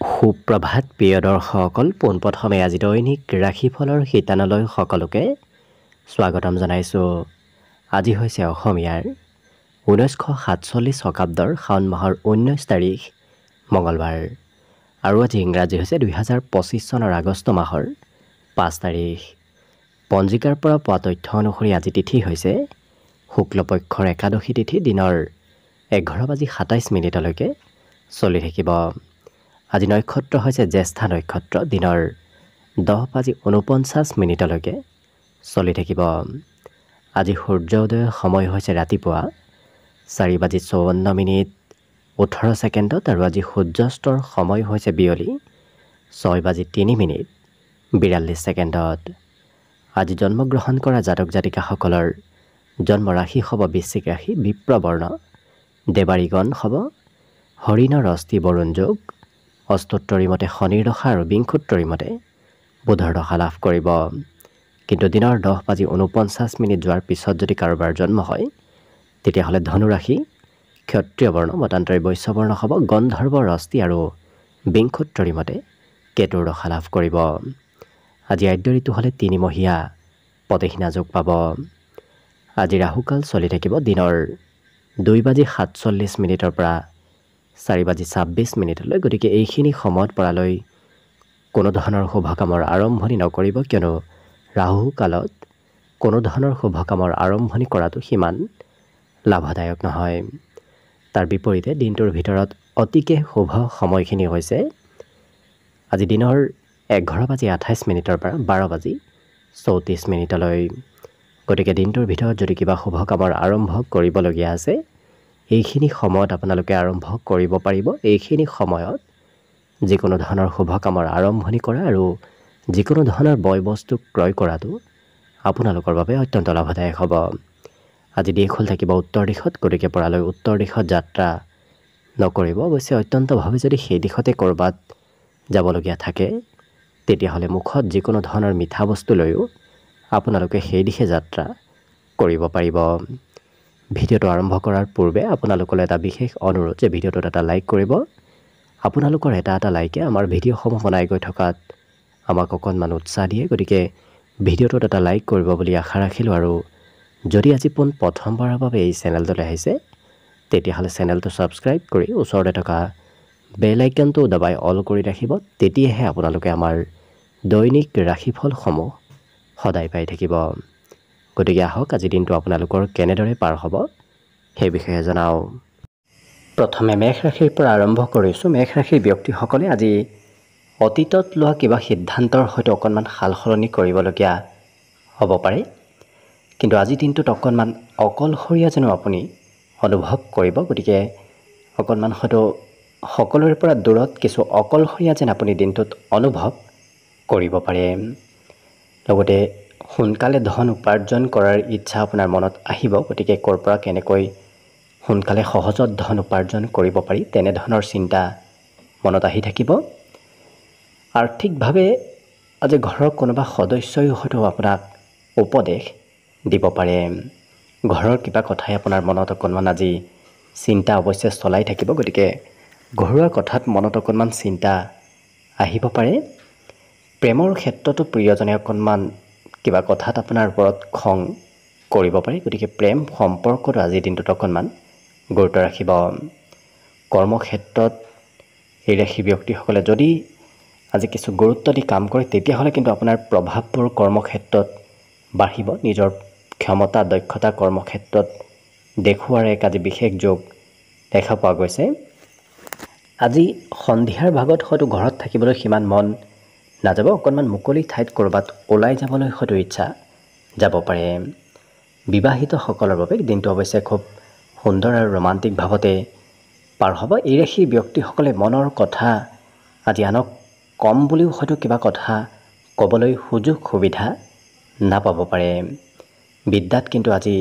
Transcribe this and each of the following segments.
সুপ্ৰভাত প্ৰিয় দৰ্শকসকল, পোনপ্ৰথমে আজি দৈনিক ৰাশিফলৰ শিতানলৈ সকলোকে স্বাগতম জনাইছোঁ। আজি হৈছে অসমীয়াৰ 1947 শকাব্দৰ শাওণ মাহৰ 19 তাৰিখ মঙলবাৰ আৰু আজি ইংৰাজী হৈছে 2025 চনৰ আগষ্ট মাহৰ 5 তাৰিখ। পঞ্জিকাৰ পৰা পোৱা তথ্য অনুসৰি আজি তিথি হৈছে শুক্লপক্ষৰ একাদশী তিথি, দিনৰ 11:27 চলি থাকিব। আজি নক্ষত্ৰ হৈছে জ্যেষ্ঠা নক্ষত্ৰ, দিনৰ 10:49 চলি থাকিব। আজি সূৰ্যোদয়ৰ সময় হৈছে ৰাতিপুৱা 4:54 আৰু আজি সূৰ্যাস্তৰ সময় হৈছে বিয়লি 6:03 আজি জন্মগ্ৰহণ কৰা জাতক জাতিকাসকলৰ জন্ম ৰাশি হ'ব বৃশ্চিক ৰাশি, বিপ্ৰবৰ্ণ, দেৱাৰীগণ হ'ব হৰিণৰ অস্থি বৰুণ যোগ, অষ্টোত্তৰী মতে শনিৰ দশা আৰু বিংশোত্তৰী মতে বুধৰ দশা লাভ কৰিব। কিন্তু দিনৰ 10:49 যোৱাৰ পিছত যদি কাৰোবাৰ জন্ম হয় তেতিয়াহ'লে ধনুৰাশি, ক্ষত্ৰিয় বৰ্ণ, মতান্তৰী বৈশ্য বৰ্ণ হ'ব গন্ধৰ্বৰ অস্থি আৰু বিংশোত্তৰী মতে কেতুৰ দশা লাভ কৰিব। আজি আদ্য ঋতু হ'লে 3 মহীয়া পতেহীনা যোগ পাব। আজি ৰাহুকাল চলি থাকিব দিনৰ 2:47 পৰা 4:26 গতিকে এইখিনি সময়ত পৰালৈ কোনো ধৰণৰ শুভ কামৰ আৰম্ভণি নকৰিব, কিয়নো ৰাহু কালত কোনো ধৰণৰ শুভ কামৰ আৰম্ভণি কৰাটো সিমান লাভদায়ক নহয়। তাৰ বিপৰীতে দিনটোৰ ভিতৰত অতিকে শুভ সময়খিনি হৈছে আজি দিনৰ 11:28 পৰা 12:34। গতিকে দিনটোৰ ভিতৰত যদি কিবা শুভ কামৰ আৰম্ভ কৰিবলগীয়া আছে এইখিনি সময়ত আপোনালোকে আৰম্ভ কৰিব পাৰিব। এইখিনি সময়ত যিকোনো ধৰণৰ শুভ কামৰ আৰম্ভণি কৰা আৰু যিকোনো ধৰণৰ বয় বস্তু ক্ৰয় কৰাটো আপোনালোকৰ বাবে অত্যন্ত লাভদায়ক হ'ব। আজি দিশ হ'ল থাকিব উত্তৰ দিশত, গতিকে পৰালৈ উত্তৰ দিশত যাত্ৰা নকৰিব। অৱশ্যে অত্যন্তভাৱে যদি সেই দিশতে ক'ৰবাত যাবলগীয়া থাকে তেতিয়াহ'লে মুখত যিকোনো ধৰণৰ মিঠা বস্তু লৈও আপোনালোকে সেই দিশে যাত্ৰা কৰিব পাৰিব। ভিডিঅ'টো আৰম্ভ কৰাৰ পূৰ্বে আপোনালোকলৈ এটা বিশেষ অনুৰোধ যে ভিডিঅ'টোত এটা লাইক কৰিব। আপোনালোকৰ এটা লাইকে আমাৰ ভিডিঅ'সমূহ বনাই গৈ থকাত আমাক অকণমান উৎসাহ দিয়ে, গতিকে ভিডিঅ'টোত এটা লাইক কৰিব বুলি আশা ৰাখিলোঁ। আৰু যদি আজি প্ৰথমবাৰৰ বাবে এই চেনেলটোলৈ আহিছে তেতিয়াহ'লে চেনেলটো ছাবস্ক্ৰাইব কৰি ওচৰতে থকা বেল আইকনটো দবাই অল কৰি ৰাখিব, তেতিয়াহে আপোনালোকে আমাৰ দৈনিক ৰাশিফলসমূহ সদায় পাই থাকিব। গতিকে আহক আজি দিনটো আপোনালোকৰ কেনেদৰে পাৰ হ'ব সেই বিষয়ে জনাওঁ। প্ৰথমে মেষ ৰাশিৰ পৰা আৰম্ভ কৰিছোঁ। মেষ ৰাশিৰ ব্যক্তিসকলে আজি অতীতত লোৱা কিবা সিদ্ধান্তৰ হয়তো অকণমান সাল সলনি কৰিবলগীয়া হ'ব পাৰে, কিন্তু আজি দিনটোত অকণমান অকলশৰীয়া যেনো আপুনি অনুভৱ কৰিব। গতিকে অকণমান হয়তো সকলোৰে পৰা দূৰত কিছু অকলশৰীয়া যেন আপুনি দিনটোত অনুভৱ কৰিব পাৰে। লগতে সোনকালে ধন উপাৰ্জন কৰাৰ ইচ্ছা আপোনাৰ মনত আহিব। গতিকে ক'ৰ পৰা কেনেকৈ সোনকালে সহজত ধন উপাৰ্জন কৰিব পাৰি তেনেধৰণৰ চিন্তা মনত আহি থাকিব। আৰ্থিকভাৱে আজি ঘৰৰ কোনোবা সদস্যই হয়তো আপোনাক উপদেশ দিব পাৰে। ঘৰৰ কিবা কথাই আপোনাৰ মনত অকণমান আজি চিন্তা অৱশ্যে চলাই থাকিব। গতিকে ঘৰুৱা কথাত মনত অকণমান চিন্তা আহিব পাৰে। প্ৰেমৰ ক্ষেত্ৰতো প্ৰিয়জনে অকণমান কিবা কথাত আপোনাৰ ওপৰত খং কৰিব পাৰে। গতিকে প্ৰেম সম্পৰ্কটো আজিৰ দিনটোত অকণমান গুৰুত্ব ৰাখিব। কৰ্মক্ষেত্ৰত এই ৰাশি ব্যক্তিসকলে যদি আজি কিছু গুৰুত্ব দি কাম কৰে তেতিয়াহ'লে কিন্তু আপোনাৰ প্ৰভাৱবোৰ কৰ্মক্ষেত্ৰত বাঢ়িব। নিজৰ ক্ষমতা দক্ষতা কৰ্মক্ষেত্ৰত দেখুওৱাৰ এক আজি বিশেষ যোগ দেখা পোৱা গৈছে। আজি সন্ধিয়াৰ ভাগত হয়তো ঘৰত থাকিবলৈ সিমান মন নাযাব, অকণমান মুকলি ঠাইত ক'ৰবাত ওলাই যাবলৈ হয়তো ইচ্ছা যাব পাৰে। বিবাহিতসকলৰ বাবে দিনটো অৱশ্যে খুব সুন্দৰ আৰু ৰোমান্টিক ভাৱতে পাৰ হ'ব। এই ৰাশিৰ ব্যক্তিসকলে মনৰ কথা আজি আনক কম বুলিও হয়তো কিবা কথা ক'বলৈ সুযোগ সুবিধা নাপাব পাৰে। বিদ্যাত কিন্তু আজি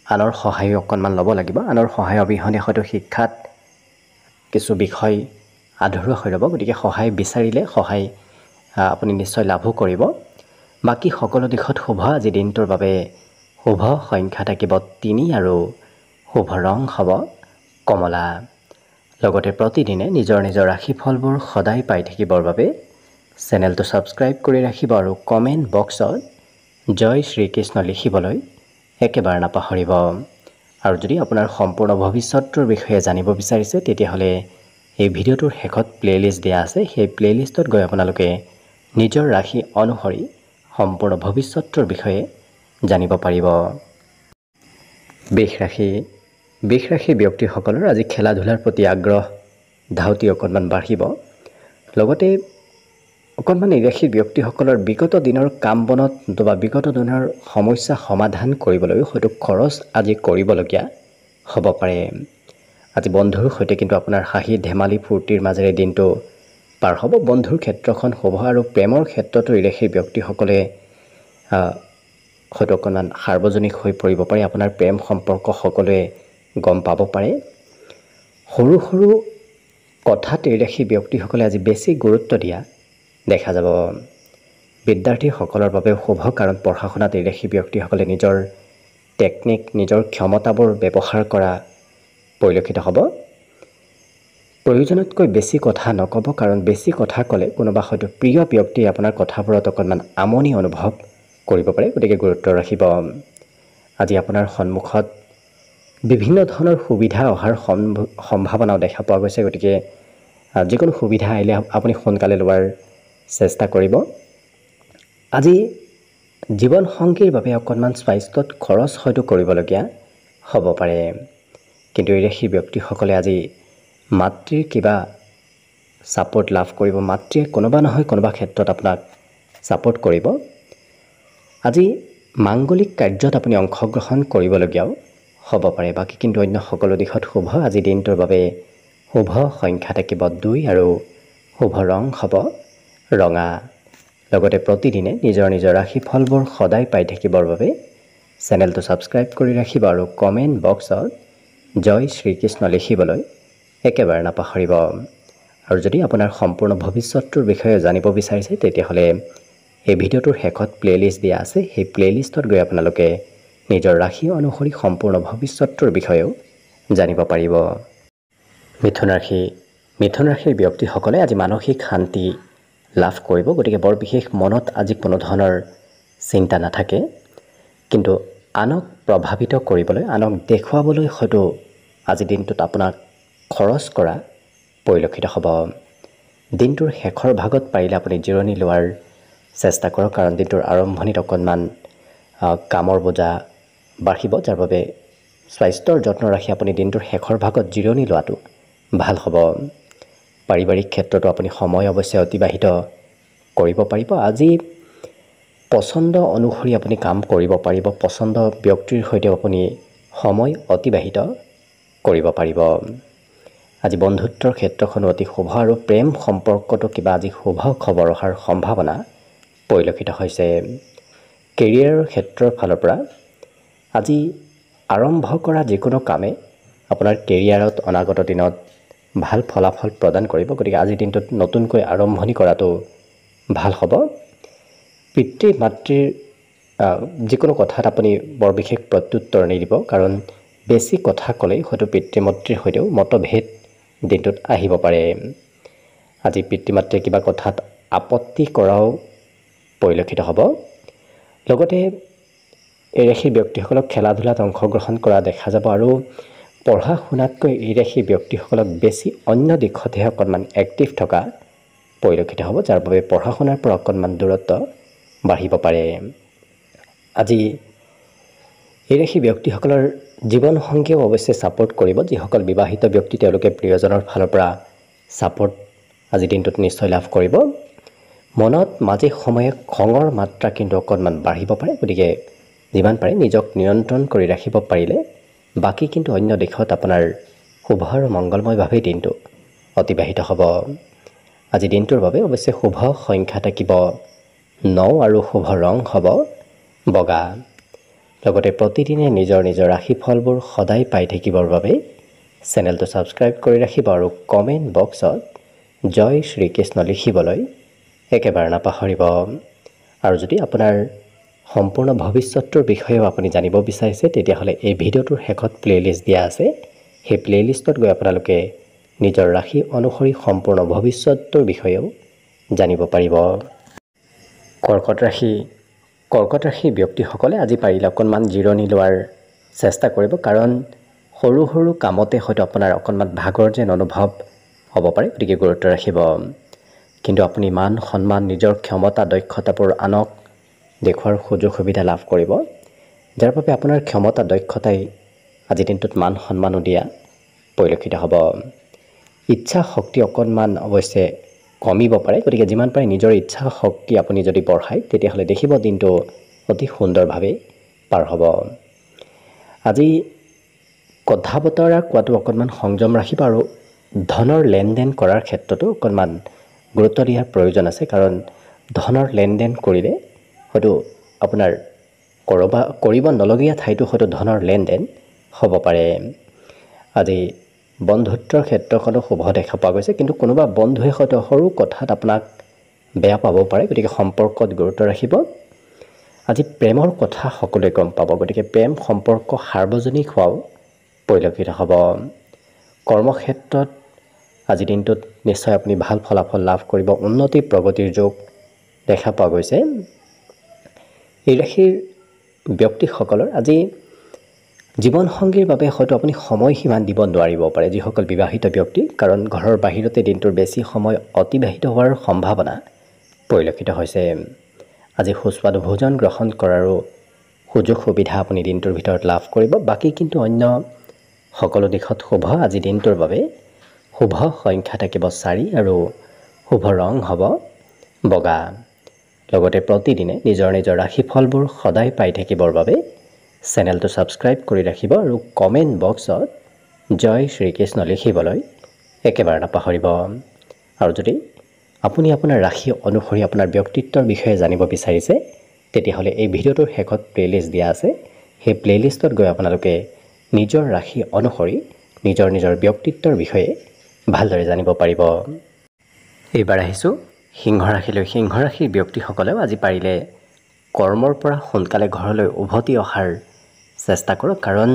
আনৰ সহায় অকণমান ল'ব লাগিব। আনৰ সহায় অবিহনে হয়তো শিক্ষাত কিছু বিষয় আধৰুৱা হৈ ৰ'ব। গতিকে সহায় বিচাৰিলে সহায় আপুনি নিশ্চয় লাভো কৰিব। বাকী সকলো দিশত শুভ। আজি দিনটোৰ বাবে শুভ সংখ্যা থাকিব 3 আৰু শুভ ৰং হ'ব কমলা। লগতে প্ৰতিদিনে নিজৰ নিজৰ ৰাশিফলবোৰ সদায় পাই থাকিবৰ বাবে চেনেলটো ছাবস্ক্ৰাইব কৰি ৰাখিব আৰু কমেণ্ট বক্সত জয় শ্ৰীকৃষ্ণ লিখিবলৈ একেবাৰে নাপাহৰিব। আৰু যদি আপোনাৰ সম্পূৰ্ণ ভৱিষ্যতৰ বিষয়ে জানিব বিচাৰিছে তেতিয়াহ'লে এই ভিডিঅ'টোৰ শেষত প্লেলিষ্ট দিয়া আছে। সেই প্লেলিষ্টত গৈ আপোনালোকে নিজৰ ৰাশি অনুসৰি সম্পূৰ্ণ ভৱিষ্যতৰ বিষয়ে জানিব পাৰিব। বৃষ ৰাশি ব্যক্তিসকলৰ আজি খেলা ধূলাৰ প্ৰতি আগ্ৰহ ধাউতি অকণমান বাঢ়িব। লগতে অকণমান এই ৰাশিৰ ব্যক্তিসকলৰ বিগত দিনৰ কাম বনত বা বিগত দিনৰ সমস্যা সমাধান কৰিবলৈ হয়তো খৰচ আজি কৰিবলগীয়া হ'ব পাৰে। আজি বন্ধুৰ সৈতে কিন্তু আপোনাৰ হাঁহি ধেমালি ফূৰ্তিৰ মাজেৰে দিনটো পাৰ হ'ব। বন্ধুৰ ক্ষেত্ৰখন শুভ আৰু প্ৰেমৰ ক্ষেত্ৰতো এই ৰাশিৰ ব্যক্তিসকলে হয়তো অকণমান সাৰ্বজনিক হৈ পৰিব পাৰে। আপোনাৰ প্ৰেম সম্পৰ্ক সকলোৱে গম পাব পাৰে। সৰু সৰু কথাত এই ৰাশিৰ ব্যক্তিসকলে আজি বেছি গুৰুত্ব দিয়া দেখা যাব। বিদ্যাৰ্থীসকলৰ বাবেও শুভ, কাৰণ পঢ়া শুনাত এই ৰাশিৰ ব্যক্তিসকলে নিজৰ টেকনিক নিজৰ ক্ষমতাবোৰ ব্যৱহাৰ কৰা পৰিলক্ষিত হ'ব। প্ৰয়োজনতকৈ বেছি কথা নক'ব, কাৰণ বেছি কথা ক'লে কোনোবা হয়তো প্ৰিয় ব্যক্তিয়ে আপোনাৰ কথাবোৰত অকণমান আমনি অনুভৱ কৰিব পাৰে, গতিকে গুৰুত্ব ৰাখিব। আজি আপোনাৰ সন্মুখত বিভিন্ন ধৰণৰ সুবিধা অহাৰ সম্ভাৱনাও দেখা পোৱা গৈছে, গতিকে যিকোনো সুবিধা আহিলে আপুনি সোনকালে লোৱাৰ চেষ্টা কৰিব। আজি জীৱনসংগীৰ বাবে অকণমান স্বাস্থ্যত খৰচ হয়তো কৰিবলগীয়া হ'ব পাৰে, কিন্তু এই ৰাশিৰ ব্যক্তিসকলে আজি মাতৃৰ কিবা ছাপোৰ্ট লাভ কৰিব। মাতৃয়ে কোনোবা নহয় কোনোবা ক্ষেত্ৰত আপোনাক ছাপোৰ্ট কৰিব। আজি মাংগলিক কাৰ্যত আপুনি অংশগ্ৰহণ কৰিবলগীয়াও হ'ব পাৰে। বাকী কিন্তু অন্য সকলো দিশত শুভ। আজি দিনটোৰ বাবে শুভ সংখ্যা থাকিব 2 আৰু শুভ ৰং হ'ব ৰঙা। লগতে প্ৰতিদিনে নিজৰ নিজৰ ৰাশিফলবোৰ সদায় পাই থাকিবৰ বাবে চেনেলটো ছাবস্ক্ৰাইব কৰি ৰাখিব আৰু কমেণ্ট বক্সত জয় শ্ৰীকৃষ্ণ লিখিবলৈ একেবাৰে নাপাহৰিব। আৰু যদি আপোনাৰ সম্পূৰ্ণ ভৱিষ্যতৰ বিষয়ে জানিব বিচাৰিছে তেতিয়াহ'লে এই ভিডিঅ'টোৰ শেষত প্লেলিষ্ট দিয়া আছে। সেই প্লেলিষ্টত গৈ আপোনালোকে নিজৰ ৰাশি অনুসৰি সম্পূৰ্ণ ভৱিষ্যতৰ বিষয়েও জানিব পাৰিব। মিথুন ৰাশিৰ ব্যক্তিসকলে আজি মানসিক শান্তি লাভ কৰিব, গতিকে বৰ বিশেষ মনত আজি কোনো ধৰণৰ চিন্তা নাথাকে। কিন্তু আনক প্ৰভাৱিত কৰিবলৈ, আনক দেখুৱাবলৈ হয়তো আজি দিনটোত আপোনাক খৰচ কৰা পৰিলক্ষিত হ'ব। দিনটোৰ শেষৰ ভাগত পাৰিলে আপুনি জিৰণি লোৱাৰ চেষ্টা কৰক, কাৰণ দিনটোৰ আৰম্ভণিত অকণমান কামৰ বোজা বাঢ়িব, যাৰ বাবে স্বাস্থ্যৰ যত্ন ৰাখি আপুনি দিনটোৰ শেষৰ ভাগত জিৰণি লোৱাটো ভাল হ'ব। পাৰিবাৰিক ক্ষেত্ৰতো আপুনি সময় অৱশ্যে অতিবাহিত কৰিব পাৰিব। আজি পচন্দ অনুসৰি আপুনি কাম কৰিব পাৰিব। পচন্দ ব্যক্তিৰ সৈতে আপুনি সময় অতিবাহিত কৰিব পাৰিব। আজি বন্ধুত্বৰ ক্ষেত্ৰখনো অতি শুভ আৰু প্ৰেম সম্পৰ্কতো কিবা আজি শুভ খবৰ অহাৰ সম্ভাৱনা পৰিলক্ষিত হৈছে। কেৰিয়াৰৰ ক্ষেত্ৰৰ ফালৰ পৰা আজি আৰম্ভ কৰা যিকোনো কামে আপোনাৰ কেৰিয়াৰত অনাগত দিনত ভাল ফলাফল প্ৰদান কৰিব, গতিকে আজিৰ দিনটোত নতুনকৈ আৰম্ভণি কৰাটো ভাল হ'ব। পিতৃ মাতৃৰ যিকোনো কথাত আপুনি বৰ বিশেষ প্ৰত্যুত্তৰ নিদিব, কাৰণ বেছি কথা ক'লেই হয়তো পিতৃ মাতৃৰ সৈতেও মতভেদ দিনটোত আহিব পাৰে। আজি পিতৃ মাতৃয়ে কিবা কথাত আপত্তি কৰাও পৰিলক্ষিত হ'ব। লগতে এই ৰাশিৰ ব্যক্তিসকলক খেলা ধূলাত অংশগ্ৰহণ কৰা দেখা যাব আৰু পঢ়া শুনাতকৈ এই ৰাশিৰ ব্যক্তিসকলক বেছি অন্য দিশতহে অকণমান এক্টিভ থকা পৰিলক্ষিত হ'ব, যাৰ বাবে পঢ়া শুনাৰ পৰা অকণমান দূৰত্ব বাঢ়িব পাৰে। আজি এই ৰাশিৰ ব্যক্তিসকলৰ জীৱনসংগীয়েও অৱশ্যে ছাপোৰ্ট কৰিব। যিসকল বিবাহিত ব্যক্তি তেওঁলোকে প্ৰিয়জনৰ ফালৰ পৰা ছাপোৰ্ট আজি দিনটোত নিশ্চয় লাভ কৰিব। মনত মাজে সময়ে খঙৰ মাত্ৰা কিন্তু অকণমান বাঢ়িব পাৰে, গতিকে যিমান পাৰে নিজক নিয়ন্ত্ৰণ কৰি ৰাখিব পাৰিলে বাকী কিন্তু অন্য দিশত আপোনাৰ শুভ আৰু মংগলময়ভাৱেই দিনটো অতিবাহিত হ'ব। আজি দিনটোৰ বাবে অৱশ্যে শুভ সংখ্যা থাকিব 9 আৰু শুভ ৰং হ'ব বগা। লগতে প্ৰতিদিনে নিজৰ নিজৰ ৰাশিফলবোৰ সদায় পাই থাকিবৰ বাবে চেনেলটো ছাবস্ক্ৰাইব কৰি ৰাখিব আৰু কমেণ্ট বক্সত জয় শ্ৰীকৃষ্ণ লিখিবলৈ একেবাৰে নাপাহৰিব। আৰু যদি আপোনাৰ সম্পূৰ্ণ ভৱিষ্যতৰ বিষয়েও আপুনি জানিব বিচাৰিছে তেতিয়াহ'লে এই ভিডিঅ'টোৰ শেষত প্লেলিষ্ট দিয়া আছে। সেই প্লেলিষ্টত গৈ আপোনালোকে নিজৰ ৰাশি অনুসৰি সম্পূৰ্ণ ভৱিষ্যতৰ বিষয়েও জানিব পাৰিব। কৰ্কট ৰাশি ব্যক্তিসকলে আজি পাৰিলে অকণমান জিৰণি লোৱাৰ চেষ্টা কৰিব, কাৰণ সৰু সৰু কামতে হয়তো আপোনাৰ অকণমান ভাগৰ যেন অনুভৱ হ'ব পাৰে, গতিকে গুৰুত্ব ৰাখিব। কিন্তু আপুনি মান সন্মান নিজৰ ক্ষমতা দক্ষতাবোৰ আনক দেখুওৱাৰ সুযোগ সুবিধা লাভ কৰিব, যাৰ বাবে আপোনাৰ ক্ষমতা দক্ষতাই আজিৰ দিনটোত মান সন্মানো দিয়া পৰিলক্ষিত হ'ব। ইচ্ছা শক্তি অকণমান অৱশ্যে কমিব পাৰে, গতিকে যিমান পাৰে নিজৰ ইচ্ছা শক্তি আপুনি যদি বঢ়ায় তেতিয়াহ'লে দেখিব দিনটো অতি সুন্দৰভাৱে পাৰ হ'ব। আজি কথা বতৰা কোৱাটো অকণমান সংযম ৰাখিব আৰু ধনৰ লেনদেন কৰাৰ ক্ষেত্ৰতো অকণমান গুৰুত্ব দিয়াৰ প্ৰয়োজন আছে, কাৰণ ধনৰ লেনদেন কৰিলে হয়তো আপোনাৰ কৰিব নলগীয়া ঠাইতো হয়তো ধনৰ লেনদেন হ'ব পাৰে। আজি বন্ধুত্বৰ ক্ষেত্ৰখনো শুভ দেখা পোৱা গৈছে, কিন্তু কোনোবা বন্ধুৱে হয়তো সৰু কথাত আপোনাক বেয়া পাব পাৰে, গতিকে সম্পৰ্কত গুৰুত্ব ৰাখিব। আজি প্ৰেমৰ কথা সকলোৱে গম পাব, গতিকে প্ৰেম সম্পৰ্ক সাৰ্বজনিক হোৱাও পৰিলক্ষিত হ'ব। কৰ্মক্ষেত্ৰত আজিৰ দিনটোত নিশ্চয় আপুনি ভাল ফলাফল লাভ কৰিব, উন্নতি প্ৰগতিৰ যোগ দেখা পোৱা গৈছে। এই ৰাশিৰ ব্যক্তিসকলৰ আজি জীৱনসংগীৰ বাবে হয়তো আপুনি সময়সীমা দিব নোৱাৰিব পাৰে, যিসকল বিবাহিত ব্যক্তি, কাৰণ ঘৰৰ বাহিৰতে দিনটোৰ বেছি সময় অতিবাহিত হোৱাৰ সম্ভাৱনা পৰিলক্ষিত হৈছে। আজি সুস্বাদু ভোজন গ্ৰহণ কৰাৰো সুযোগ সুবিধা আপুনি দিনটোৰ ভিতৰত লাভ কৰিব। বাকী কিন্তু অন্য সকলো দিশত শুভ। আজি দিনটোৰ বাবে শুভ সংখ্যা থাকিব 4 আৰু শুভ ৰং হ'ব বগা। লগতে প্ৰতিদিনে নিজৰ নিজৰ ৰাশিফলবোৰ সদায় পাই থাকিবৰ বাবে চেনেলটো ছাবস্ক্ৰাইব কৰি ৰাখিব আৰু কমেণ্ট বক্সত জয় শ্ৰীকৃষ্ণ লিখিবলৈ একেবাৰে নাপাহৰিব। আৰু যদি আপুনি আপোনাৰ ৰাশি অনুসৰি আপোনাৰ ব্যক্তিত্বৰ বিষয়ে জানিব বিচাৰিছে, তেতিয়াহ'লে এই ভিডিঅ'টোৰ শেষত প্লে'লিষ্ট দিয়া আছে। সেই প্লে'লিষ্টত গৈ আপোনালোকে নিজৰ ৰাশি অনুসৰি নিজৰ নিজৰ ব্যক্তিত্বৰ বিষয়ে ভালদৰে জানিব পাৰিব। এইবাৰ আহিছোঁ সিংহ ৰাশিলৈ। সিংহ ৰাশিৰ ব্যক্তিসকলেও আজি পাৰিলে কৰ্মৰ পৰা সোনকালে ঘৰলৈ উভতি অহাৰ চেষ্টা কৰক, কাৰণ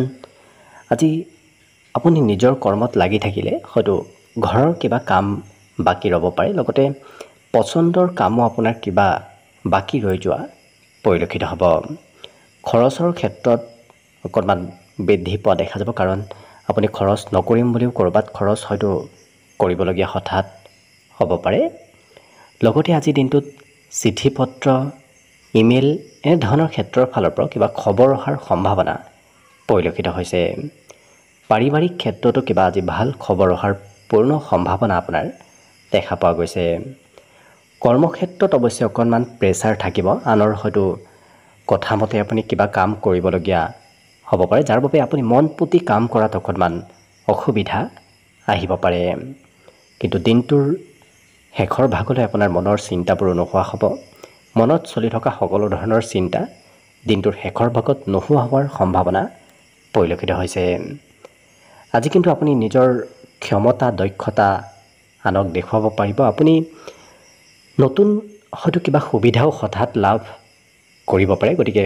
আজি আপুনি নিজৰ কৰ্মত লাগি থাকিলে হয়তো ঘৰৰ কিবা কাম বাকী ৰ'ব পাৰে, লগতে পচন্দৰ কামো আপোনাৰ কিবা বাকী ৰৈ যোৱা পৰিলক্ষিত হ'ব। খৰচৰ ক্ষেত্ৰত অকণমান বৃদ্ধি পোৱা দেখা যাব, কাৰণ আপুনি খৰচ নকৰিম বুলিও ক'ৰবাত খৰচ হয়তো কৰিবলগীয়া হঠাৎ হ'ব পাৰে। লগতে আজিৰ দিনটোত চিঠি পত্ৰ, ইমেইল এনেধৰণৰ ক্ষেত্ৰৰ ফালৰ পৰা কিবা খবৰ অহাৰ সম্ভাৱনা পৰিলক্ষিত হৈছে। পাৰিবাৰিক ক্ষেত্ৰতো কিবা আজি ভাল খবৰ অহাৰ পূৰ্ণ সম্ভাৱনা আপোনাৰ দেখা পোৱা গৈছে। কৰ্মক্ষেত্ৰত অৱশ্যে অকণমান প্ৰেছাৰ থাকিব, আনৰ হয়তো কথা মতে আপুনি কিবা কাম কৰিবলগীয়া হ'ব পাৰে, যাৰ বাবে আপুনি মন পুতি কাম কৰাত অকণমান অসুবিধা আহিব পাৰে। কিন্তু দিনটোৰ শেষৰ ভাগলৈ আপোনাৰ মনৰ চিন্তাবোৰ নোহোৱা হ'ব। মনত চলি থকা সকলো ধৰণৰ চিন্তা দিনটোৰ শেষৰ ভাগত নোহোৱা হোৱাৰ সম্ভাৱনা পৰিলক্ষিত হৈছে। আজি কিন্তু আপুনি নিজৰ ক্ষমতা দক্ষতা আনক দেখুৱাব পাৰিব। আপুনি নতুন হয়তো কিবা সুবিধাও হঠাৎ লাভ কৰিব পাৰে, গতিকে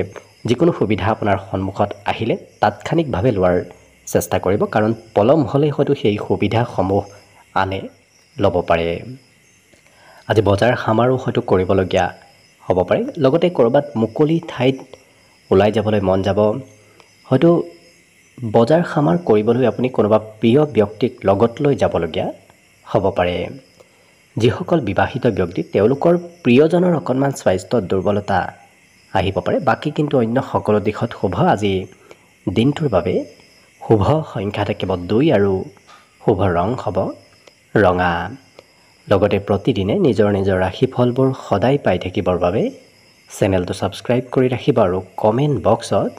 যিকোনো সুবিধা আপোনাৰ সন্মুখত আহিলে তাৎক্ষণিকভাৱে লোৱাৰ চেষ্টা কৰিব, কাৰণ পলম হ'লে হয়তো সেই সুবিধাসমূহ আনে ল'ব পাৰে। আজি বজাৰ সমাৰো হয়তো কৰিবলগীয়া হ'ব পাৰে, লগতে ক'ৰবাত মুকলি ঠাইত ওলাই যাবলৈ মন যাব। হয়তো বজাৰ সমাৰ কৰিবলৈ আপুনি কোনোবা প্ৰিয় ব্যক্তিক লগত লৈ যাবলগীয়া হ'ব পাৰে। যিসকল বিবাহিত ব্যক্তি, তেওঁলোকৰ প্ৰিয়জনৰ অকণমান স্বাস্থ্যত দুৰ্বলতা আহিব পাৰে। বাকী কিন্তু অন্য সকলো দিশত শুভ। আজি দিনটোৰ বাবে শুভ সংখ্যা থাকিব 2 আৰু শুভ ৰং হ'ব ৰঙা। লগতে প্ৰতিদিনে নিজৰ নিজৰ ৰাশিফলবোৰ সদায় পাই থাকিবৰ বাবে চেনেলটো ছাবস্ক্ৰাইব কৰি ৰাখিব আৰু কমেণ্ট বক্সত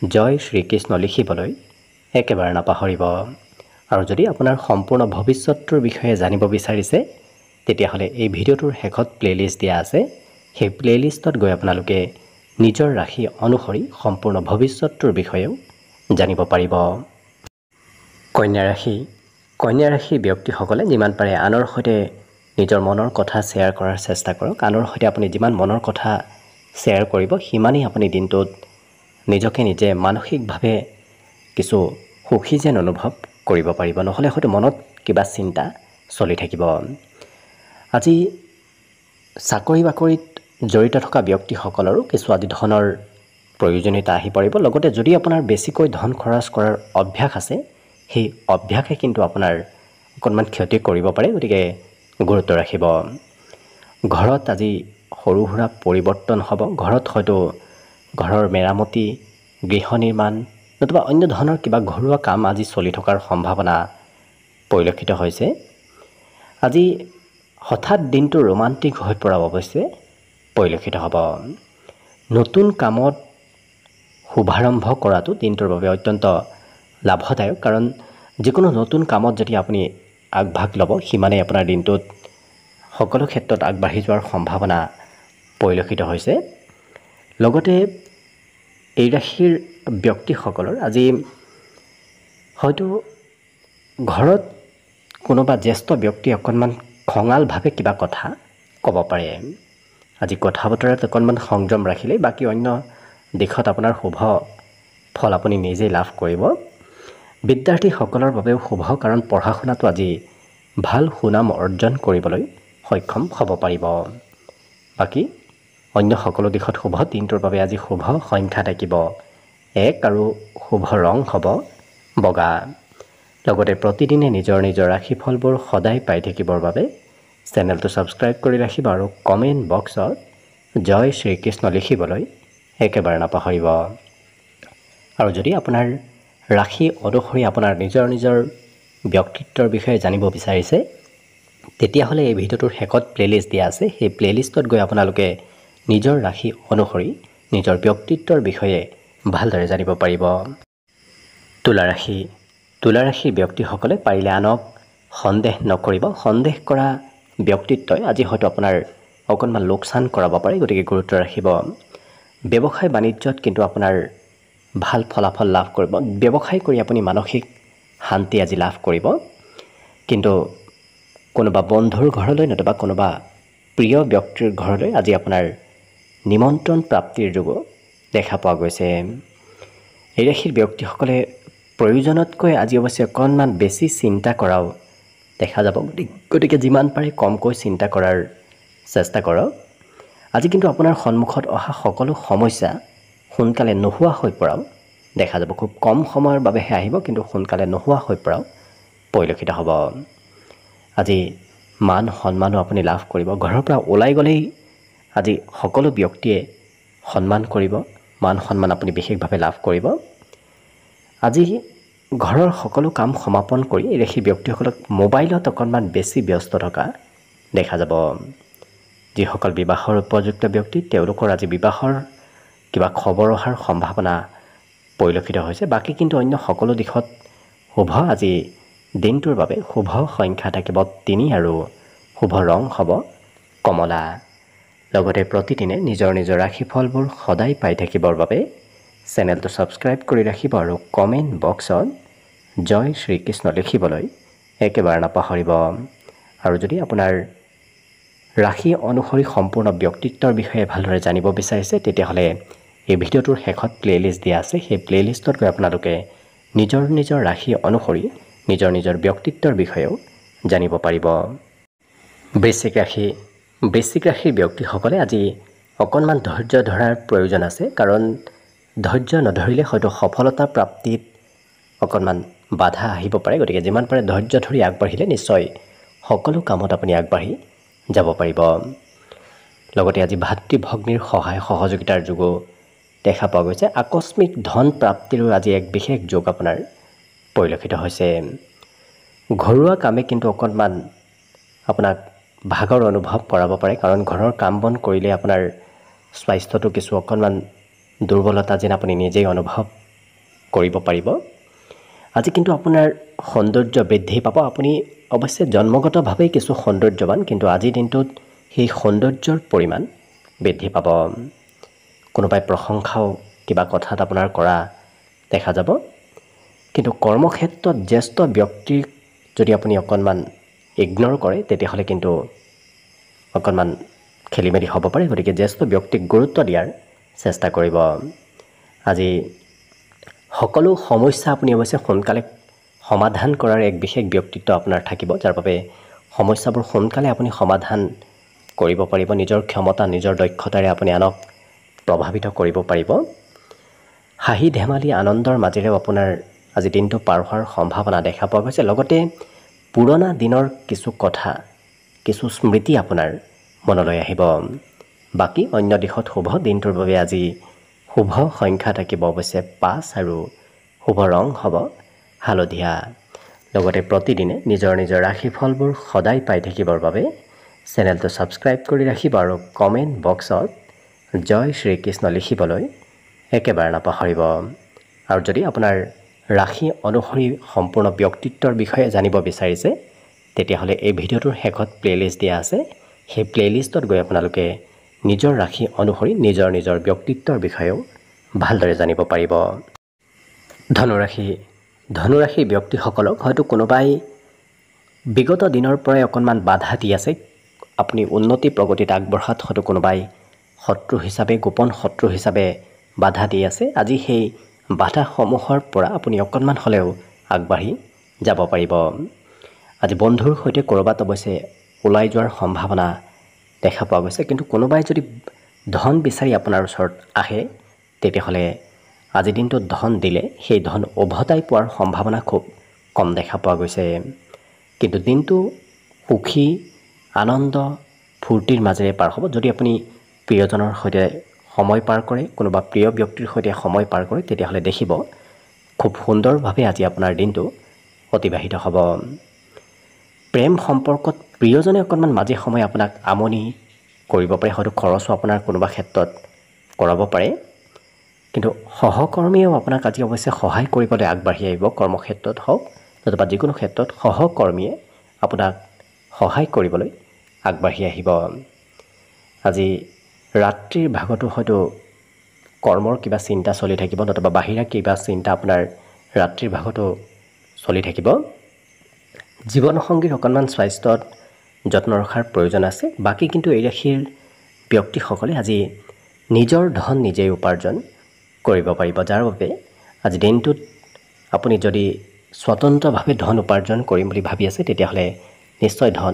জয় শ্ৰীকৃষ্ণ লিখিবলৈ একেবাৰে নাপাহৰিব। আৰু যদি আপোনাৰ সম্পূৰ্ণ ভৱিষ্যতৰ বিষয়ে জানিব বিচাৰিছে, তেতিয়াহ'লে এই ভিডিঅ'টোৰ শেষত প্লে'লিষ্ট দিয়া আছে। সেই প্লে'লিষ্টত গৈ আপোনালোকে নিজৰ ৰাশি অনুসৰি সম্পূৰ্ণ ভৱিষ্যতৰ বিষয়েও জানিব পাৰিব। কন্যা ৰাশি ব্যক্তিসকলে যিমান পাৰে আনৰ সৈতে নিজৰ মনৰ কথা শ্বেয়াৰ কৰাৰ চেষ্টা কৰক। আনৰ সৈতে আপুনি যিমান মনৰ কথা শ্বেয়াৰ কৰিব, সিমানেই আপুনি দিনটোত নিজকে নিজে মানসিকভাৱে কিছু সুখী যেন অনুভৱ কৰিব পাৰিব। নহ'লে হয়তো মনত কিবা চিন্তা চলি থাকিব। আজি চাকৰি বাকৰিত জড়িত থকা ব্যক্তিসকলৰো কিছু আদি ধনৰ প্ৰয়োজনীয়তা আহি পৰিব। লগতে যদি আপোনাৰ বেছিকৈ ধন খৰচ কৰাৰ অভ্যাস আছে, সেই অভ্যাসে কিন্তু আপোনাৰ অকণমান ক্ষতি কৰিব পাৰে, গতিকে গুৰুত্ব ৰাখিব। ঘৰত আজি সৰু সুৰা পৰিৱৰ্তন হ'ব। ঘৰত হয়তো ঘৰৰ মেৰামতি, গৃহ নিৰ্মাণ নতুবা অন্য ধৰণৰ কিবা ঘৰুৱা কাম আজি চলি থকাৰ সম্ভাৱনা পৰিলক্ষিত হৈছে। আজি হঠাৎ দিনটো ৰোমান্টিক হৈ পৰা অৱশ্যে পৰিলক্ষিত হ'ব। নতুন কামত শুভাৰম্ভ কৰাটো দিনটোৰ বাবে অত্যন্ত লাভদায়ক, কাৰণ যিকোনো নতুন কামত যদি আপুনি আগভাগ ল'ব, সিমানেই আপোনাৰ দিনটোত সকলো ক্ষেত্ৰত আগবাঢ়ি যোৱাৰ সম্ভাৱনা পৰিলক্ষিত হৈছে। লগতে এই ৰাশিৰ ব্যক্তিসকলৰ আজি হয়তো ঘৰত কোনোবা জ্যেষ্ঠ ব্যক্তি অকণমান খঙালভাৱে কিবা কথা ক'ব পাৰে। আজি কথা বতৰাত অকণমান সংযম ৰাখিলেই বাকী অন্য দিশত আপোনাৰ শুভ ফল আপুনি নিজেই লাভ কৰিব। বিদ্যাৰ্থীসকলৰ বাবেও শুভ, কাৰণ পঢ়া শুনাটো আজি ভাল সুনাম অৰ্জন কৰিবলৈ সক্ষম হ'ব পাৰিব। বাকী অন্য সকলো দিশত শুভ। দিনটোৰ বাবে আজি শুভ সংখ্যা থাকিব 1 আৰু শুভ ৰং হ'ব বগা। লগতে প্ৰতিদিনে নিজৰ নিজৰ ৰাশিফলবোৰ সদায় পাই থাকিবৰ বাবে চেনেলটো ছাবস্ক্ৰাইব কৰি ৰাখিব আৰু কমেণ্ট বক্সত জয় শ্ৰীকৃষ্ণ লিখিবলৈ একেবাৰে নাপাহৰিব। আৰু যদি আপোনাৰ ৰাশি অনুসৰি আপোনাৰ নিজৰ নিজৰ ব্যক্তিত্বৰ বিষয়ে জানিব বিচাৰিছে, তেতিয়াহ'লে এই ভিডিঅ'টোৰ শেষত প্লে'লিষ্ট দিয়া আছে। সেই প্লে'লিষ্টত গৈ আপোনালোকে নিজৰ ৰাশি অনুসৰি নিজৰ ব্যক্তিত্বৰ বিষয়ে ভালদৰে জানিব পাৰিব। তুলা ৰাশি। তুলা ৰাশিৰ ব্যক্তিসকলে পাৰিলে আনক সন্দেহ নকৰিব। সন্দেহ কৰা ব্যক্তিত্বই আজি হয়তো আপোনাৰ অকণমান লোকচান কৰাব পাৰে, গতিকে গুৰুত্ব ৰাখিব। ব্যৱসায় বাণিজ্যত কিন্তু আপোনাৰ ভাল ফলাফল লাভ কৰিব। ব্যৱসায় কৰি আপুনি মানসিক শান্তি আজি লাভ কৰিব। কিন্তু কোনোবা বন্ধুৰ ঘৰলৈ নতুবা কোনোবা প্ৰিয় ব্যক্তিৰ ঘৰলৈ আজি আপোনাৰ নিমন্ত্ৰণ প্ৰাপ্তিৰ যোগো দেখা পোৱা গৈছে। এই ৰাশিৰ ব্যক্তিসকলে প্ৰয়োজনতকৈ আজি অৱশ্যে অকণমান বেছি চিন্তা কৰাও দেখা যাব, গতিকে যিমান পাৰে কমকৈ চিন্তা কৰাৰ চেষ্টা কৰক। আজি কিন্তু আপোনাৰ সন্মুখত অহা সকলো সমস্যা সোনকালে নোহোৱা হৈ পৰাও দেখা যাব। খুব কম সময়ৰ বাবেহে আহিব, কিন্তু সোনকালে নোহোৱা হৈ পৰাও পৰিলক্ষিত হ'ব। আজি মান সন্মানো আপুনি লাভ কৰিব। ঘৰৰ পৰা ওলাই গ'লেই আজি সকলো ব্যক্তিয়ে সন্মান কৰিব, মান সন্মান আপুনি বিশেষভাৱে লাভ কৰিব। আজি ঘৰৰ সকলো কাম সমাপন কৰি এই ৰাশিৰ ব্যক্তিসকলক মোবাইলত অকণমান বেছি ব্যস্ত থকা দেখা যাব। যিসকল বিবাহৰ উপযুক্ত ব্যক্তি, তেওঁলোকৰ আজি বিবাহৰ কিবা খবৰ অহাৰ সম্ভাৱনা পৰিলক্ষিত হৈছে। বাকী কিন্তু অন্য সকলো দিশত শুভ। আজি দিনটোৰ বাবে শুভ সংখ্যা থাকিব 3 আৰু শুভ ৰং হ'ব কমলা। লগতে প্ৰতিদিনে নিজৰ নিজৰ ৰাশিফলবোৰ সদায় পাই থাকিবৰ বাবে চেনেলটো ছাবস্ক্ৰাইব কৰি ৰাখিব আৰু কমেণ্ট বক্সত জয় শ্ৰীকৃষ্ণ লিখিবলৈ একেবাৰে নাপাহৰিব। আৰু যদি আপোনাৰ ৰাশি অনুসৰি সম্পূৰ্ণ ব্যক্তিত্বৰ বিষয়ে ভালদৰে জানিব বিচাৰিছে, তেতিয়াহ'লে এই ভিডিঅ'টোৰ শেষত প্লে'লিষ্ট দিয়া আছে। সেই প্লে'লিষ্টত গৈ আপোনালোকে নিজৰ নিজৰ ৰাশি অনুসৰি নিজৰ নিজৰ ব্যক্তিত্বৰ বিষয়েও জানিব পাৰিব। বৃশ্চিক ৰাশি। বৃশ্চিক ৰাশিৰ ব্যক্তিসকলে আজি অকণমান ধৈৰ্য ধৰাৰ প্ৰয়োজন আছে, কাৰণ ধৈৰ্য নধৰিলে হয়তো সফলতা প্ৰাপ্তিত অকণমান বাধা আহিব পাৰে। গতিকে যিমান পাৰে ধৈৰ্য ধৰি আগবাঢ়িলে নিশ্চয় সকলো কামত আপুনি আগবাঢ়ি যাব পাৰিব। লগতে আজি ভাতৃ ভগ্নীৰ সহায় সহযোগিতাৰ যোগো দেখা পোৱা গৈছে। আকস্মিক ধন প্ৰাপ্তিৰো আজি এক বিশেষ যোগ আপোনাৰ পৰিলক্ষিত হৈছে। ঘৰুৱা কামে কিন্তু অকণমান আপোনাক ভাগৰ অনুভৱ কৰাব পাৰে, কাৰণ ঘৰৰ কাম বন কৰিলে আপোনাৰ স্বাস্থ্যটো কিছু অকণমান দুৰ্বলতা যেন আপুনি নিজেই অনুভৱ কৰিব পাৰিব। আজি কিন্তু আপোনাৰ সৌন্দৰ্য বৃদ্ধি পাব। আপুনি অৱশ্যে জন্মগতভাৱেই কিছু সৌন্দৰ্যৱান, কিন্তু আজিৰ দিনটোত সেই সৌন্দৰ্যৰ পৰিমাণ বৃদ্ধি পাব। কোনোবাই প্ৰশংসাও কিবা কথাত আপোনাৰ কৰা দেখা যাব। কিন্তু কৰ্মক্ষেত্ৰত জ্যেষ্ঠ ব্যক্তিক যদি আপুনি অকণমান ইগন'ৰ কৰে, তেতিয়াহ'লে কিন্তু অকণমান খেলি মেলি হ'ব পাৰে। গতিকে জ্যেষ্ঠ ব্যক্তিক গুৰুত্ব দিয়াৰ চেষ্টা কৰিব। আজি সকলো সমস্যা আপুনি অৱশ্যে সোনকালে সমাধান কৰাৰ এক বিশেষ ব্যক্তিত্ব আপোনাৰ থাকিব, যাৰ বাবে সমস্যাবোৰ সোনকালে আপুনি সমাধান কৰিব পাৰিব। নিজৰ ক্ষমতা, নিজৰ দক্ষতাৰে আপুনি আনক প্ৰভাৱিত কৰিব পাৰিব। হাঁহি ধেমালি আনন্দৰ মাজেৰেও আপোনাৰ আজি দিনটো পাৰ হোৱাৰ সম্ভাৱনা দেখা পোৱা গৈছে। লগতে পুৰণা দিনৰ কিছু কথা, কিছু স্মৃতি আপোনাৰ মনলৈ আহিব। বাকী অন্য দিশত শুভ দিনটোৰ বাবে আজি শুভ সংখ্যা থাকিব অৱশ্যে 5 আৰু শুভ ৰং হ'ব হালধীয়া। লগতে প্ৰতিদিনে নিজৰ নিজৰ ৰাশিফলবোৰ সদায় পাই থাকিবৰ বাবে চেনেলটো ছাবস্ক্ৰাইব কৰি ৰাখিব আৰু কমেণ্ট বক্সত জয় শ্ৰীকৃষ্ণ লিখিবলৈ একেবাৰে নাপাহৰিব। আৰু যদি আপোনাৰ ৰাশি অনুসৰি সম্পূৰ্ণ ব্যক্তিত্বৰ বিষয়ে জানিব বিচাৰিছে, তেতিয়াহ'লে এই ভিডিঅ'টোৰ শেষত প্লে'লিষ্ট দিয়া আছে। সেই প্লে'লিষ্টত গৈ আপোনালোকে নিজৰ ৰাশি অনুসৰি নিজৰ নিজৰ ব্যক্তিত্বৰ বিষয়েও ভালদৰে জানিব পাৰিব। ধনুৰাশিৰ ব্যক্তিসকলক হয়তো কোনোবাই বিগত দিনৰ পৰাই অকণমান বাধা দি আছে। আপুনি উন্নতি প্ৰগতিত আগবঢ়াত হয়তো কোনোবাই শত্ৰু হিচাপে, গোপন শত্ৰু হিচাপে বাধা দি আছে। আজি সেই বাধাসমূহৰ পৰা আপুনি অকণমান হ'লেও আগবাঢ়ি যাব পাৰিব। আজি বন্ধুৰ সৈতে ক'ৰবাত অৱশ্যে ওলাই যোৱাৰ সম্ভাৱনা দেখা পোৱা গৈছে, কিন্তু কোনোবাই যদি ধন বিচাৰি আপোনাৰ ওচৰত আহে, তেতিয়াহ'লে আজি দিনটোত ধন দিলে সেই ধন উভতাই পোৱাৰ সম্ভাৱনা খুব কম দেখা পোৱা গৈছে। কিন্তু দিনটো সুখী, আনন্দ, ফূৰ্তিৰ মাজেৰে পাৰ হ'ব। যদি আপুনি প্ৰিয়জনৰ সৈতে সময় পাৰ কৰে, কোনোবা প্ৰিয় ব্যক্তিৰ সৈতে সময় পাৰ কৰে, তেতিয়াহ'লে দেখিব খুব সুন্দৰভাৱে আজি আপোনাৰ দিনটো অতিবাহিত হ'ব। প্ৰেম সম্পৰ্কত প্ৰিয়জনে অকণমান মাজে সময়ে আপোনাক আমনি কৰিব পাৰে, হয়তো খৰচো আপোনাৰ কোনোবা ক্ষেত্ৰত কৰাব পাৰে। কিন্তু সহকৰ্মীয়েও আপোনাক আজি অৱশ্যে সহায় কৰিবলৈ আগবাঢ়ি আহিব। কৰ্মক্ষেত্ৰত হওক নতুবা যিকোনো ক্ষেত্ৰত সহকৰ্মীয়ে আপোনাক সহায় কৰিবলৈ আগবাঢ়ি আহিব। আজি ৰাত্ৰিৰ ভাগতো হয়তো কৰ্মৰ কিবা চিন্তা চলি থাকিব, নতুবা বাহিৰা কিবা চিন্তা আপোনাৰ ৰাত্ৰিৰ ভাগতো চলি থাকিব। জীৱনসংগীৰ অকণমান স্বাস্থ্যত যত্ন ৰখাৰ প্ৰয়োজন আছে। বাকী কিন্তু এই ৰাশিৰ ব্যক্তিসকলে আজি নিজৰ ধন নিজেই উপাৰ্জন কৰিব পাৰিব, যাৰ বাবে আজি দিনটোত আপুনি যদি স্বতন্ত্ৰভাৱে ধন উপাৰ্জন কৰিম বুলি ভাবি আছে, তেতিয়াহ'লে নিশ্চয় ধন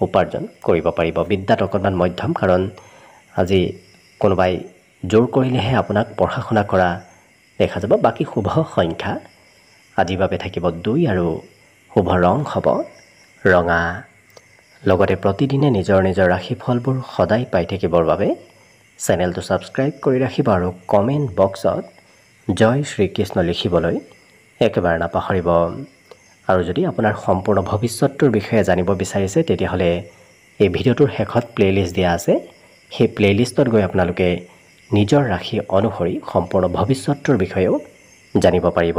উপাৰ্জন কৰিব পাৰিব। বিদ্যাত অকণমান মধ্যম, কাৰণ আজি কোনোবাই জোৰ কৰিলেহে আপোনাক পঢ়া শুনা কৰা দেখা যাব। বাকী শুভ সংখ্যা আজিৰ বাবে থাকিব 2 আৰু শুভ ৰং হ'ব ৰঙা। লগতে প্ৰতিদিনে নিজৰ নিজৰ ৰাশিফলবোৰ সদায় পাই থাকিবৰ বাবে চেনেলটো ছাবস্ক্ৰাইব কৰি ৰাখিব আৰু কমেণ্ট বক্সত জয় শ্ৰীকৃষ্ণ লিখিবলৈ একেবাৰে নাপাহৰিব। আৰু যদি আপোনাৰ সম্পূৰ্ণ ভৱিষ্যতটোৰ বিষয়ে জানিব বিচাৰিছে, তেতিয়াহ'লে এই ভিডিঅ'টোৰ শেষত প্লে'লিষ্ট দিয়া আছে। সেই প্লে'লিষ্টত গৈ আপোনালোকে নিজৰ ৰাশি অনুসৰি সম্পূৰ্ণ ভৱিষ্যতটোৰ বিষয়েও জানিব পাৰিব।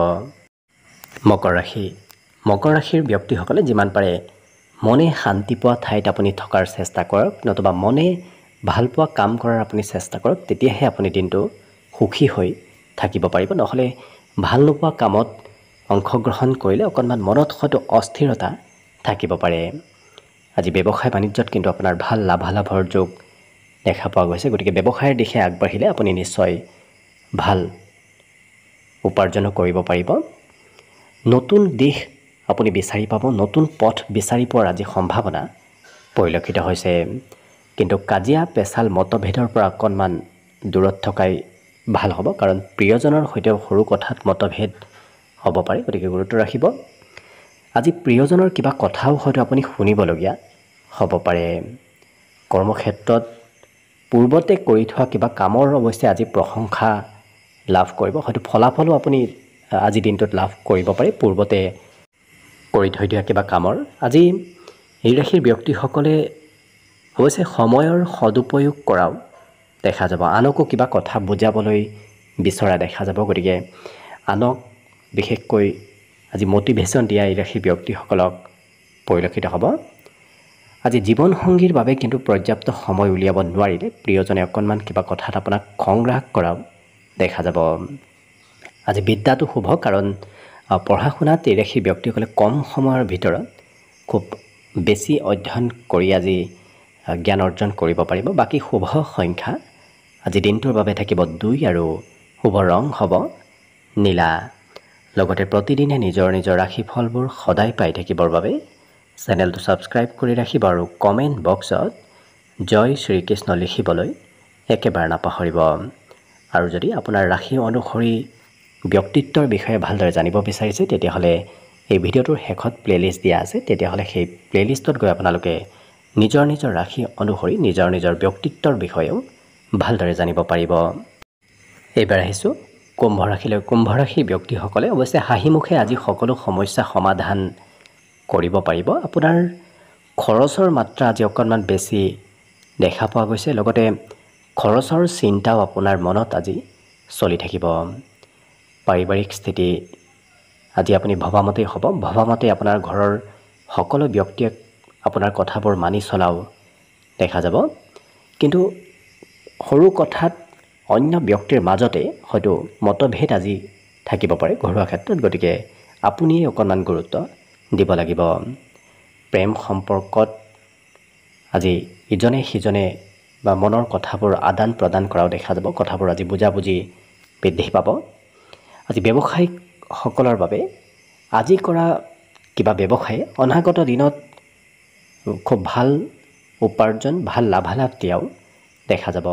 মকৰ ৰাশিৰ ব্যক্তিসকলে যিমান পাৰে মনে শান্তি পোৱা ঠাইত আপুনি থকাৰ চেষ্টা কৰক, নতুবা মনে ভাল পোৱা কাম কৰাৰ আপুনি চেষ্টা কৰক। তেতিয়াহে আপুনি দিনটো সুখী হৈ থাকিব পাৰিব। নহ'লে ভাল নোপোৱা কামত অংশগ্ৰহণ কৰিলে অকণমান মনত হয়তো অস্থিৰতা থাকিব পাৰে। আজি ব্যৱসায় বাণিজ্যত কিন্তু আপোনাৰ ভাল লাভালাভৰ যোগ দেখা পোৱা গৈছে। গতিকে ব্যৱসায়ৰ দিশে আগবাঢ়িলে আপুনি নিশ্চয় ভাল উপাৰ্জনো কৰিব পাৰিব। নতুন দিশ আপুনি বিচাৰি পাব, নতুন পথ বিচাৰি পোৱাৰ আজি সম্ভাৱনা পৰিলক্ষিত হৈছে। কিন্তু কাজিয়া পেচাল মতভেদৰ পৰা অকণমান দূৰত থকাই ভাল হ'ব, কাৰণ প্ৰিয়জনৰ সৈতেও সৰু কথাত মতভেদ হ'ব পাৰে। গতিকে গুৰুত্ব ৰাখিব। আজি প্ৰিয়জনৰ কিবা কথাও হয়তো আপুনি শুনিবলগীয়া হ'ব পাৰে। কৰ্মক্ষেত্ৰত পূৰ্বতে কৰি থোৱা কিবা কামৰ অৱশ্যে আজি প্ৰশংসা লাভ কৰিব, হয়তো ফলাফলো আপুনি আজি দিনটোত লাভ কৰিব পাৰে পূৰ্বতে কৰি থৈ দিয়া কিবা কামৰ। আজি এই ৰাশিৰ ব্যক্তিসকলে অৱশ্যে সময়ৰ সদুপয়োগ কৰাও দেখা যাব। আনকো কিবা কথা বুজাবলৈ বিচৰা দেখা যাব। গতিকে আনক বিশেষকৈ আজি মটিভেশ্যন দিয়া এই ৰাশিৰ ব্যক্তিসকলক পৰিলক্ষিত হ'ব। আজি জীৱনসংগীৰ বাবে কিন্তু পৰ্যাপ্ত সময় উলিয়াব নোৱাৰিলে প্ৰিয়জনে অকণমান কিবা কথাত আপোনাক খং ৰাগ কৰাও দেখা যাব। আজি বিদ্যাটো শুভ, কাৰণ পঢ়া শুনাত এই ৰাশিৰ ব্যক্তিসকলে কম সময়ৰ ভিতৰত খুব বেছি অধ্যয়ন কৰি আজি জ্ঞান অৰ্জন কৰিব পাৰিব। বাকী শুভ সংখ্যা আজি দিনটোৰ বাবে থাকিব 2 আৰু শুভ ৰং হ'ব নীলা। লগতে প্ৰতিদিনে নিজৰ নিজৰ ৰাশিফলবোৰ সদায় পাই থাকিবৰ বাবে চেনেলটো ছাবস্ক্ৰাইব কৰি ৰাখিব আৰু কমেণ্ট বক্সত জয় শ্ৰীকৃষ্ণ লিখিবলৈ একেবাৰে নাপাহৰিব। আৰু যদি আপোনাৰ ৰাশি অনুসৰি ব্যক্তিত্বৰ বিষয়ে ভালদৰে জানিব বিচাৰিছে তেতিয়াহ'লে এই ভিডিঅ'টোৰ শেষত প্লেলিষ্ট দিয়া আছে, তেতিয়াহ'লে সেই প্লেলিষ্টত গৈ আপোনালোকে নিজৰ নিজৰ ৰাশি অনুসৰি নিজৰ নিজৰ ব্যক্তিত্বৰ বিষয়েও ভালদৰে জানিব পাৰিব। এইবাৰ আহিছোঁ কুম্ভ ৰাশিলৈ। কুম্ভ ৰাশি ব্যক্তিসকলে অৱশ্যে হাঁহিমুখে আজি সকলো সমস্যা সমাধান কৰিব পাৰিব। আপোনাৰ খৰচৰ মাত্ৰা আজি অকণমান বেছি দেখা পোৱা গৈছে, লগতে খৰচৰ চিন্তাও আপোনাৰ মনত আজি চলি থাকিব। পাৰিবাৰিক স্থিতি আজি আপুনি ভবামতেই হ'ব, ভবামতে আপোনাৰ ঘৰৰ সকলো ব্যক্তিয়ে আপোনাৰ কথাবোৰ মানি চলাও দেখা যাব। কিন্তু সৰু কথাত অন্য ব্যক্তিৰ মাজতে হয়তো মতভেদ আজি থাকিব পাৰে ঘৰুৱা ক্ষেত্ৰত, গতিকে আপুনিয়ে অকণমান গুৰুত্ব দিব লাগিব। প্ৰেম সম্পৰ্কত আজি ইজনে সিজনে বা মনৰ কথাবোৰ আদান প্ৰদান কৰাও দেখা যাব। কথাবোৰ আজি বুজাবুজি বৃদ্ধি পাব। আজি ব্যৱসায়িকসকলৰ বাবে আজি কৰা কিবা ব্যৱসায়ে অনাগত দিনত খুব ভাল উপাৰ্জন, ভাল লাভালাভ দিয়াও দেখা যাব।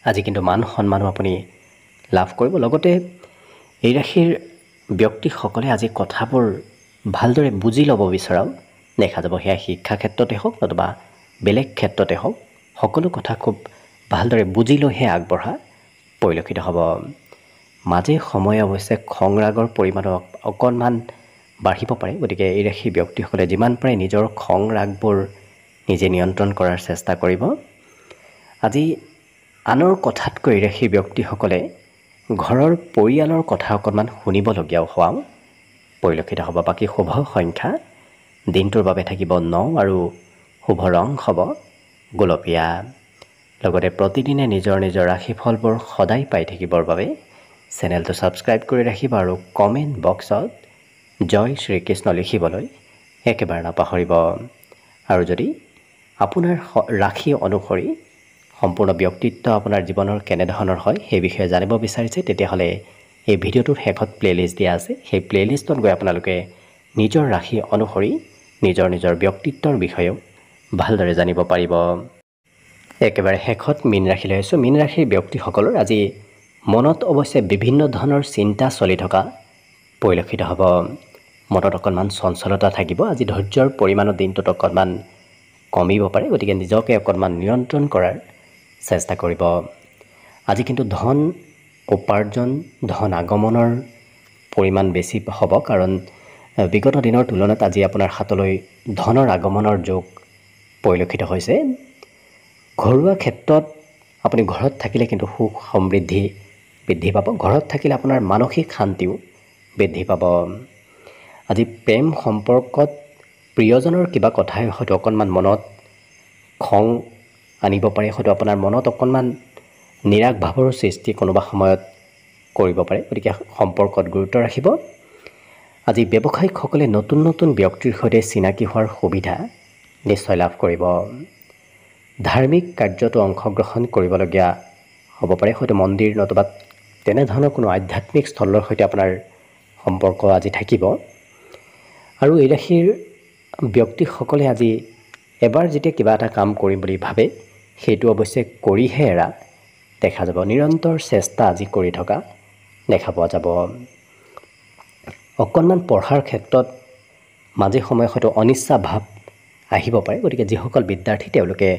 আজি কিন্তু মান সন্মানো আপুনি লাভ কৰিব। লগতে এই ৰাশিৰ ব্যক্তিসকলে আজি কথাবোৰ ভালদৰে বুজি ল'ব বিচৰাও দেখা যাব। সেয়া শিক্ষা ক্ষেত্ৰতে হওক নতুবা বেলেগ ক্ষেত্ৰতে হওক, সকলো কথা খুব ভালদৰে বুজি লৈহে আগবঢ়া পৰিলক্ষিত হ'ব। মাজে সময়ে অৱশ্যে খং ৰাগৰ পৰিমাণো অকণমান বাঢ়িব পাৰে, গতিকে এই ৰাশিৰ ব্যক্তিসকলে যিমান পাৰে নিজৰ খং ৰাগবোৰ নিজে নিয়ন্ত্ৰণ কৰাৰ চেষ্টা কৰিব। আজি আনৰ কথাতকৈ এই ৰাশিৰ ব্যক্তিসকলে ঘৰৰ পৰিয়ালৰ কথা অকণমান শুনিবলগীয়াও হোৱাও পৰিলক্ষিত হ'ব। বাকী শুভ সংখ্যা দিনটোৰ বাবে থাকিব 9 আৰু শুভ ৰং হ'ব গোলপীয়া। লগতে প্ৰতিদিনে নিজৰ নিজৰ ৰাশিফলবোৰ সদায় পাই থাকিবৰ বাবে চেনেলটো ছাবস্ক্ৰাইব কৰি ৰাখিব আৰু কমেণ্ট বক্সত জয় শ্ৰীকৃষ্ণ লিখিবলৈ একেবাৰে নাপাহৰিব। আৰু যদি আপোনাৰ ৰাশি অনুসৰি সম্পূৰ্ণ ব্যক্তিত্ব আপোনাৰ জীৱনৰ কেনেধৰণৰ হয় সেই বিষয়ে জানিব বিচাৰিছে তেতিয়াহ'লে এই ভিডিঅ'টোৰ শেষত প্লেলিষ্ট দিয়া আছে। সেই প্লেলিষ্টত গৈ আপোনালোকে নিজৰ ৰাশি অনুসৰি নিজৰ নিজৰ ব্যক্তিত্বৰ বিষয়েও ভালদৰে জানিব পাৰিব। একেবাৰে শেষত মীন ৰাশিলৈ আহিছোঁ। মীন ৰাশিৰ ব্যক্তিসকলৰ আজি মনত অৱশ্যে বিভিন্ন ধৰণৰ চিন্তা চলি থকা পৰিলক্ষিত হ'ব। মনত অকণমান চঞ্চলতা থাকিব। আজি ধৈৰ্যৰ পৰিমাণো দিনটোত অকণমান কমিব পাৰে, গতিকে নিজকে অকণমান নিয়ন্ত্ৰণ কৰাৰ চেষ্টা কৰিব। আজি কিন্তু ধন উপাৰ্জন, ধন আগমনৰ পৰিমাণ বেছি হ'ব, কাৰণ বিগত দিনৰ তুলনাত আজি আপোনাৰ হাতলৈ ধনৰ আগমনৰ যোগ পৰিলক্ষিত হৈছে। ঘৰুৱা ক্ষেত্ৰত আপুনি ঘৰত থাকিলে কিন্তু সুখ সমৃদ্ধি বৃদ্ধি পাব। ঘৰত থাকিলে আপোনাৰ মানসিক শান্তিও বৃদ্ধি পাব। আজি প্ৰেম সম্পৰ্কত প্ৰিয়জনৰ কিবা কথাই হয়তো অকণমান মনত খং আনিব পাৰে, হয়তো আপোনাৰ মনত অকণমান নিৰাশ ভাৱৰ সৃষ্টি কোনোবা সময়ত কৰিব পাৰে, গতিকে সম্পৰ্কত গুৰুত্ব ৰাখিব। আজি ব্যৱসায়িকসকলে নতুন নতুন ব্যক্তিৰ সৈতে চিনাকি হোৱাৰ সুবিধা নিশ্চয় লাভ কৰিব। ধাৰ্মিক কাৰ্যতো অংশগ্ৰহণ কৰিবলগীয়া হ'ব পাৰে, হয়তো মন্দিৰ নতুবা তেনেধৰণৰ কোনো আধ্যাত্মিক স্থলৰ সৈতে আপোনাৰ সম্পৰ্ক আজি থাকিব। আৰু এই ৰাশিৰ ব্যক্তিসকলে আজি এবাৰ যেতিয়া কিবা এটা কাম কৰিম বুলি ভাবে সেইটো অৱশ্যে কৰিহে এৰা দেখা যাব। নিৰন্তৰ চেষ্টা আজি কৰি থকা দেখা পোৱা যাব। অকণমান পঢ়াৰ ক্ষেত্ৰত মাজে সময়ে হয়তো অনিচ্ছা ভাৱ আহিব পাৰে, গতিকে যিসকল বিদ্যাৰ্থী তেওঁলোকে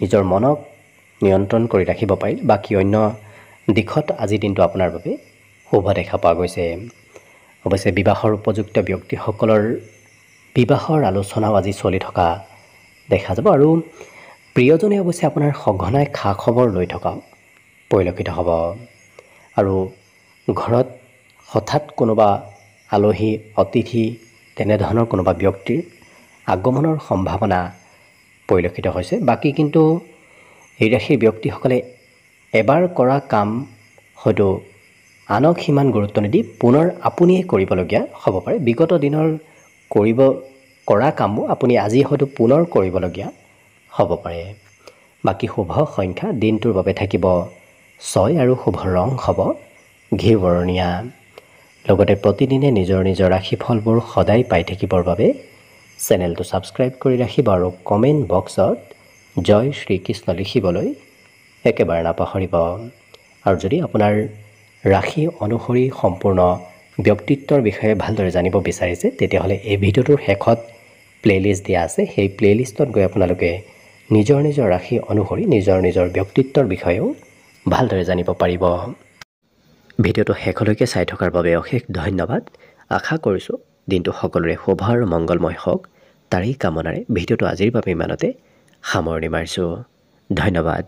নিজৰ মনক নিয়ন্ত্ৰণ কৰি ৰাখিব পাৰিলে বাকী অন্য দিশত আজিৰ দিনটো আপোনাৰ বাবে শুভ দেখা পোৱা গৈছে। অৱশ্যে বিবাহৰ উপযুক্ত ব্যক্তিসকলৰ বিবাহৰ আলোচনাও আজি চলি থকা দেখা যাব। আৰু প্ৰিয়জনে অৱশ্যে আপোনাৰ সঘনাই খা খবৰ লৈ থকাও পৰিলক্ষিত হ'ব। আৰু ঘৰত হঠাৎ কোনোবা আলহী অতিথি তেনেধৰণৰ কোনোবা ব্যক্তিৰ আগমনৰ সম্ভাৱনা পৰিলক্ষিত হৈছে। বাকী কিন্তু এই ৰাশিৰ ব্যক্তিসকলে এবাৰ কৰা কাম হয়তো আনক সিমান গুৰুত্ব নিদি পুনৰ আপুনিয়ে কৰিবলগীয়া হ'ব পাৰে। বিগত দিনৰ কৰা কামবোৰ আপুনি আজি হয়তো পুনৰ কৰিবলগীয়া হ'ব পাৰে। বাকী শুভ সংখ্যা দিনটোৰ বাবে থাকিব 6 আৰু শুভ ৰং হ'ব ঘিউ বৰণীয়া। লগতে প্ৰতিদিনে নিজৰ নিজৰ ৰাশিফলবোৰ সদায় পাই থাকিবৰ বাবে চেনেলটো ছাবস্ক্ৰাইব কৰি ৰাখিব আৰু কমেণ্ট বক্সত জয় শ্ৰীকৃষ্ণ লিখিবলৈ একেবাৰে নাপাহৰিব। আৰু যদি আপোনাৰ ৰাশি অনুসৰি সম্পূৰ্ণ ব্যক্তিত্বৰ বিষয়ে ভালদৰে জানিব বিচাৰিছে তেতিয়াহ'লে এই ভিডিঅ'টোৰ শেষত প্লে'লিষ্ট দিয়া আছে। সেই প্লে'লিষ্টত গৈ আপোনালোকে নিজৰ নিজৰ ৰাশি অনুসৰি নিজৰ নিজৰ ব্যক্তিত্বৰ বিষয়েও ভালদৰে জানিব পাৰিব। ভিডিঅ'টো শেষলৈকে চাই থকাৰ বাবে অশেষ ধন্যবাদ। আশা কৰিছোঁ দিনটো সকলোৰে শুভ আৰু মংগলময় হওক, তাৰেই কামনাৰে ভিডিঅ'টো আজিৰ বাবে ইমানতে সামৰণি মাৰিছোঁ। ধন্যবাদ।